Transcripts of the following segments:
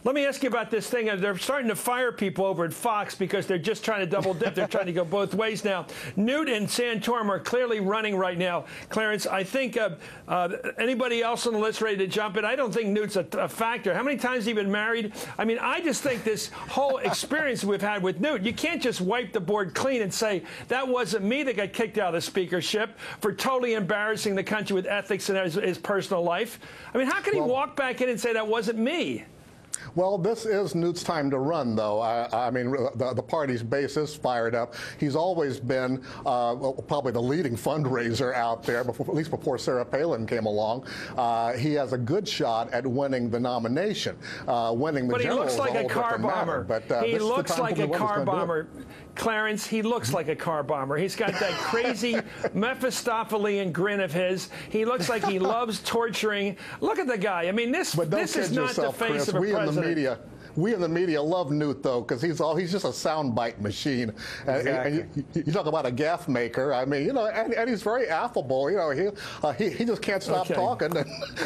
Let me ask you about this thing. They're starting to fire people over at Fox because they're just trying to double dip. They're trying to go both ways now. Newt and Santorum are clearly running right now. Clarence, I think anybody else on the list ready to jump in? I don't think Newt's a factor. How many times has he been married? I mean, I just think this whole experience we've had with Newt, you can't just wipe the board clean and say, that wasn't me that got kicked out of the speakership for totally embarrassing the country with ethics in his personal life. I mean, how can he walk back in and say that wasn't me? Well, this is Newt's time to run, though. I mean, the party's base is fired up. He's always been probably the leading fundraiser out there, at least before Sarah Palin came along. He has a good shot at winning the nomination. Winning the general is a whole different matter. But he looks like a car bomber. Clarence, he looks like a car bomber. He's got that crazy Mephistophelian grin of his. He looks like he loves torturing. Look at the guy. I mean, this is not the face of a president. We in the media love Newt, though, because he's just a soundbite machine. Exactly. And you talk about a gaff maker. I mean, you know, and he's very affable. You know, he just can't stop talking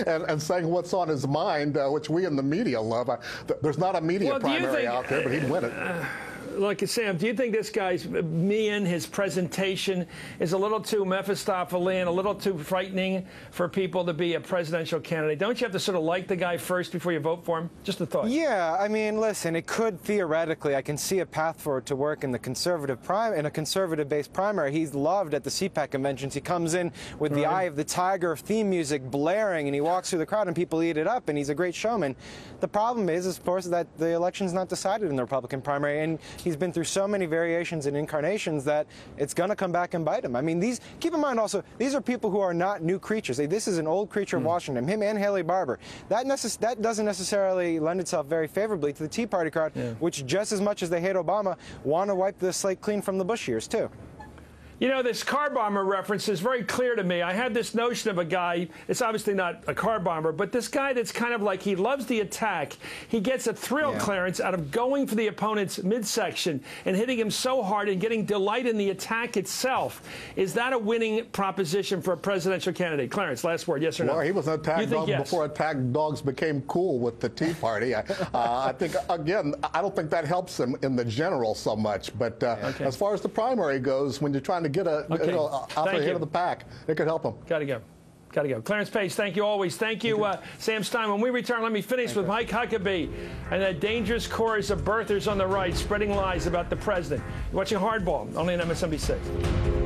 and saying what's on his mind, which we in the media love. There's not a media primary out there, but he'd win it. Look, Sam, do you think this guy's his presentation is a little too Mephistophelian, a little too frightening for people to be a presidential candidate? Don't you have to sort of like the guy first before you vote for him? Just a thought. Yeah, I mean, listen, it could theoretically, I can see a path for it to work in the conservative-based primary. He's loved at the CPAC conventions. He comes in with the Eye of the Tiger theme music blaring, and he walks through the crowd, and people eat it up, and he's a great showman. The problem is, of course, that the election's not decided in the Republican primary, and he's been through so many variations and incarnations that it's going to come back and bite him. I mean, keep in mind also, these are people who are not new creatures. This is an old creature of Washington, him and Haley Barbour. That doesn't necessarily lend itself very favorably to the Tea Party crowd, which just as much as they hate Obama, want to wipe the slate clean from the Bush years, too. You know, this car bomber reference is very clear to me. I had this notion of a guy, it's obviously not a car bomber, but this guy that's kind of like, he loves the attack. He gets a thrill, Clarence, out of going for the opponent's midsection and hitting him so hard and getting delight in the attack itself. Is that a winning proposition for a presidential candidate? Clarence, last word, yes or no? Well, he was an attack dog before attack dogs became cool with the Tea Party. I think, again, I don't think that helps him in the general so much. But as far as the primary goes, when you're trying to get out ahead of the pack, it could help him. Got to go. Clarence Pace, thank you always. Thank you, Sam Stein. When we return, let me finish with Mike Huckabee and that dangerous chorus of birthers on the right spreading lies about the president. You're watching Hardball, only on MSNBC.